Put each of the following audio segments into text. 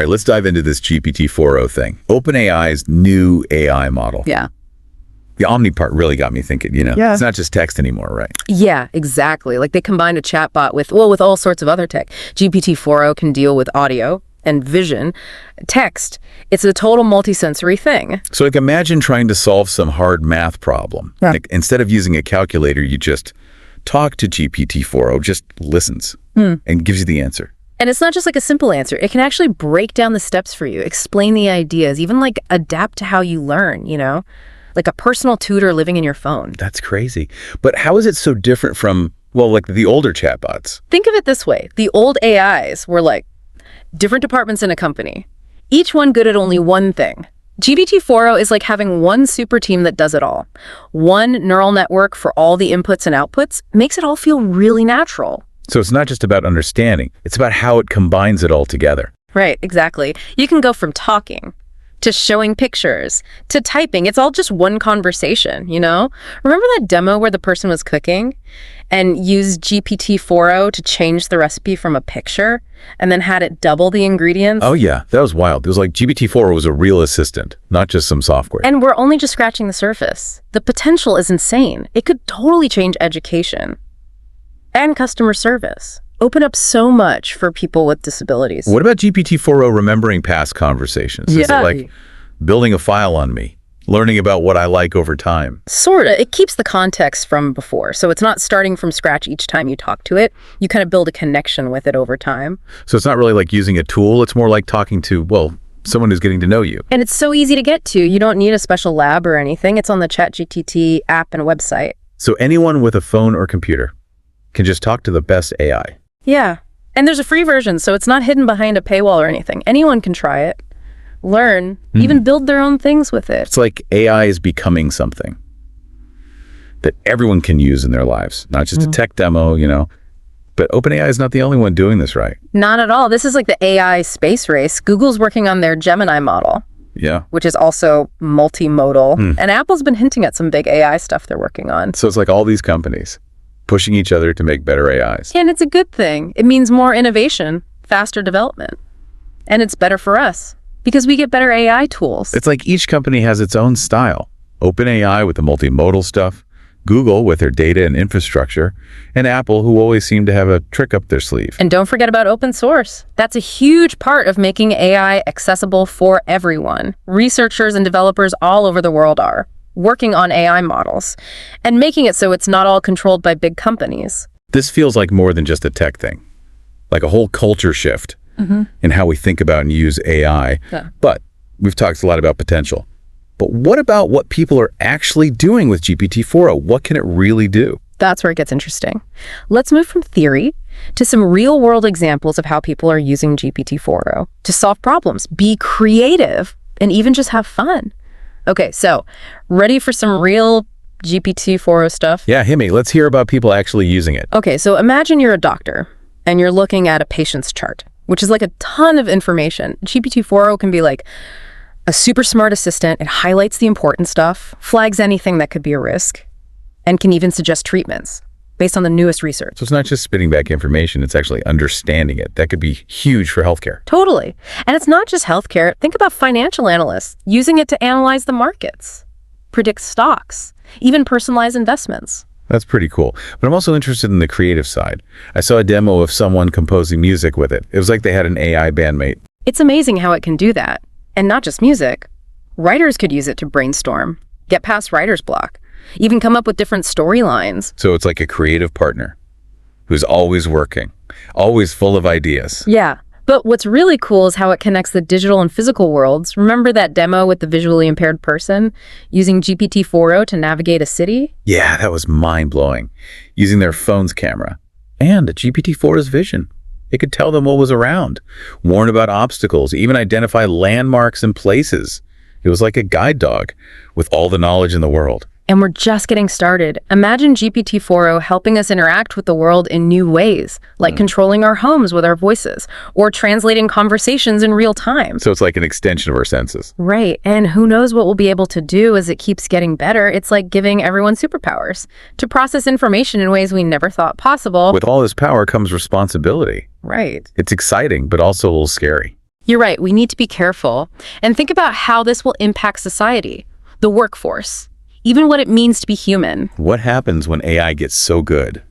right, let's dive into this GPT-4o thing. OpenAI's new AI model. Yeah. The Omni part really got me thinking, Yeah. It's not just text anymore, right? Yeah, exactly. Like they combined a chatbot with all sorts of other tech. GPT-4o can deal with audio and vision, text. It's a total multisensory thing. So like imagine trying to solve some hard math problem. Yeah. Like, instead of using a calculator, you just talk to GPT-4o, just listens and gives you the answer. And it's not just like a simple answer. It can actually break down the steps for you, explain the ideas, even like adapt to how you learn, Like a personal tutor living in your phone. That's crazy. But how is it so different from, like the older chatbots? Think of it this way. The old AIs were like different departments in a company, each one good at only one thing. GPT-4o is like having one super team that does it all. One neural network for all the inputs and outputs makes it all feel really natural. So it's not just about understanding, it's about how it combines it all together. Right, exactly. You can go from talking to showing pictures to typing. It's all just one conversation, Remember that demo where the person was cooking and used GPT-4o to change the recipe from a picture and then had it double the ingredients? Oh yeah, that was wild. It was like GPT-4 was a real assistant, not just some software. And we're only just scratching the surface. The potential is insane. It could totally change education and customer service. Open up so much for people with disabilities. What about GPT-4o remembering past conversations? Is it like building a file on me, learning about what I like over time? Sorta. It keeps the context from before. So it's not starting from scratch each time you talk to it. You kind of build a connection with it over time. So it's not really like using a tool. It's more like talking to, someone who's getting to know you. And it's so easy to get to. You don't need a special lab or anything. It's on the chatgpt app and website. So anyone with a phone or computer can just talk to the best AI. Yeah. And there's a free version, so it's not hidden behind a paywall or anything. Anyone can try it, learn, even build their own things with it. It's like AI is becoming something that everyone can use in their lives, not just a tech demo, But OpenAI is not the only one doing this, right? Not at all. This is like the AI space race. Google's working on their Gemini model, which is also multimodal. And Apple's been hinting at some big AI stuff they're working on. So it's like all these companies pushing each other to make better AIs. And it's a good thing. It means more innovation, faster development. And it's better for us because we get better AI tools. It's like each company has its own style. OpenAI with the multimodal stuff, Google with their data and infrastructure, and Apple, who always seem to have a trick up their sleeve. And don't forget about open source. That's a huge part of making AI accessible for everyone. Researchers and developers all over the world are working on AI models and making it so it's not all controlled by big companies. This feels like more than just a tech thing, like a whole culture shift in how we think about and use AI. Yeah. But we've talked a lot about potential. But what about what people are actually doing with GPT-4o? What can it really do? That's where it gets interesting. Let's move from theory to some real-world examples of how people are using GPT-4o to solve problems, be creative, and even just have fun. Okay, so ready for some real GPT-4o stuff? Yeah, hit me. Let's hear about people actually using it. Okay, so imagine you're a doctor and you're looking at a patient's chart, which is like a ton of information. GPT-4o can be like a super smart assistant. It highlights the important stuff, flags anything that could be a risk, and can even suggest treatments based on the newest research. So it's not just spitting back information, it's actually understanding it. That could be huge for healthcare. Totally. And it's not just healthcare. Think about financial analysts using it to analyze the markets, predict stocks, even personalize investments. That's pretty cool. But I'm also interested in the creative side. I saw a demo of someone composing music with it. It was like they had an AI bandmate. It's amazing how it can do that. And not just music. Writers could use it to brainstorm, get past writer's block, even come up with different storylines. So it's like a creative partner who's always working, always full of ideas. Yeah. But what's really cool is how it connects the digital and physical worlds. Remember that demo with the visually impaired person using GPT-4o to navigate a city? Yeah, that was mind-blowing. Using their phone's camera and GPT-4's vision. It could tell them what was around, warn about obstacles, even identify landmarks and places. It was like a guide dog with all the knowledge in the world. And we're just getting started. Imagine GPT-4o helping us interact with the world in new ways, like controlling our homes with our voices or translating conversations in real time. So it's like an extension of our senses. Right. And who knows what we'll be able to do as it keeps getting better. It's like giving everyone superpowers to process information in ways we never thought possible. With all this power comes responsibility. Right. It's exciting, but also a little scary. You're right, we need to be careful and think about how this will impact society, the workforce, even what it means to be human. What happens when AI gets so good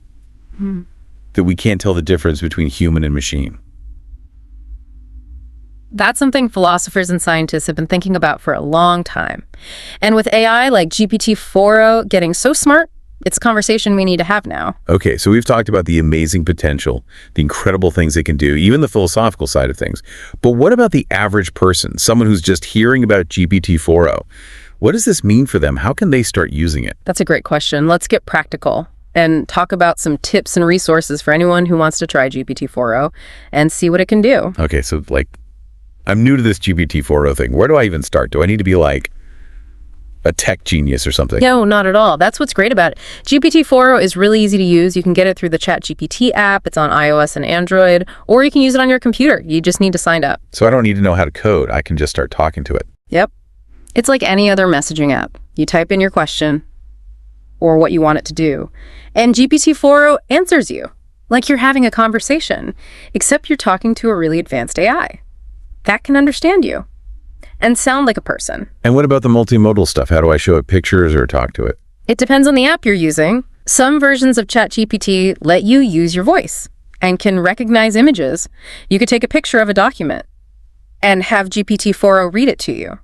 that we can't tell the difference between human and machine? That's something philosophers and scientists have been thinking about for a long time. And with AI like GPT-4o getting so smart, it's a conversation we need to have now. Okay, so we've talked about the amazing potential, the incredible things it can do, even the philosophical side of things. But what about the average person, someone who's just hearing about GPT-4o? What does this mean for them? How can they start using it? That's a great question. Let's get practical and talk about some tips and resources for anyone who wants to try GPT-4o and see what it can do. Okay, so I'm new to this GPT-4o thing. Where do I even start? Do I need to be like a tech genius or something? No, not at all. That's what's great about it. GPT-4o is really easy to use. You can get it through the ChatGPT app. It's on iOS and Android, or you can use it on your computer. You just need to sign up. So I don't need to know how to code. I can just start talking to it. Yep. It's like any other messaging app. You type in your question or what you want it to do, and GPT-4o answers you like you're having a conversation, except you're talking to a really advanced AI that can understand you and sound like a person. And what about the multimodal stuff? How do I show it pictures or talk to it? It depends on the app you're using. Some versions of ChatGPT let you use your voice and can recognize images. You could take a picture of a document and have GPT-4o read it to you.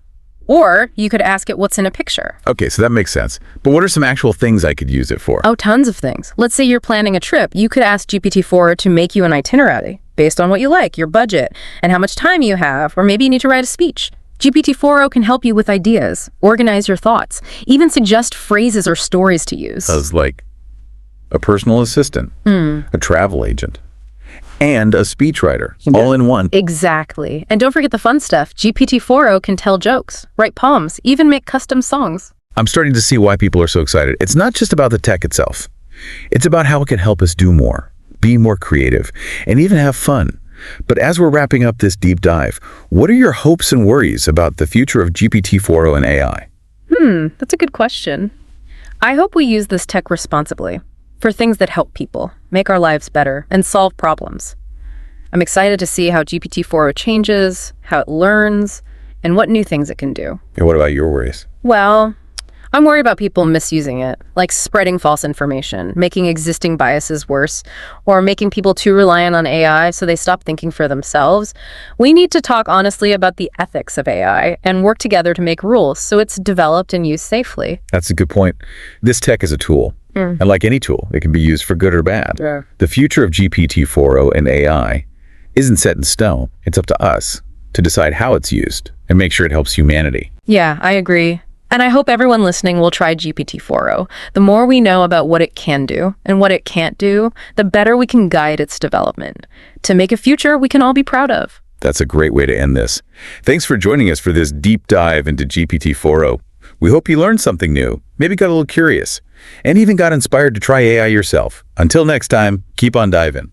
Or you could ask it what's in a picture. Okay, so that makes sense. But what are some actual things I could use it for? Oh, tons of things. Let's say you're planning a trip. You could ask GPT-4o to make you an itinerary based on what you like, your budget, and how much time you have, or maybe you need to write a speech. GPT-4o can help you with ideas, organize your thoughts, even suggest phrases or stories to use. As like a personal assistant, a travel agent, and a speechwriter, all in one. Exactly. And don't forget the fun stuff. GPT-4o can tell jokes, write poems, even make custom songs. I'm starting to see why people are so excited. It's not just about the tech itself. It's about how it can help us do more, be more creative, and even have fun. But as we're wrapping up this deep dive, what are your hopes and worries about the future of GPT-4o and AI? That's a good question. I hope we use this tech responsibly for things that help people, make our lives better, and solve problems. I'm excited to see how GPT-4o changes, how it learns, and what new things it can do. And what about your worries? Well, I'm worried about people misusing it, like spreading false information, making existing biases worse, or making people too reliant on AI so they stop thinking for themselves. We need to talk honestly about the ethics of AI and work together to make rules so it's developed and used safely. That's a good point. This tech is a tool. And like any tool, it can be used for good or bad. Yeah. The future of GPT-4o and AI isn't set in stone. It's up to us to decide how it's used and make sure it helps humanity. Yeah, I agree. And I hope everyone listening will try GPT-4o. The more we know about what it can do and what it can't do, the better we can guide its development to make a future we can all be proud of. That's a great way to end this. Thanks for joining us for this deep dive into GPT-4o. We hope you learned something new, maybe got a little curious, and even got inspired to try AI yourself. Until next time, keep on diving.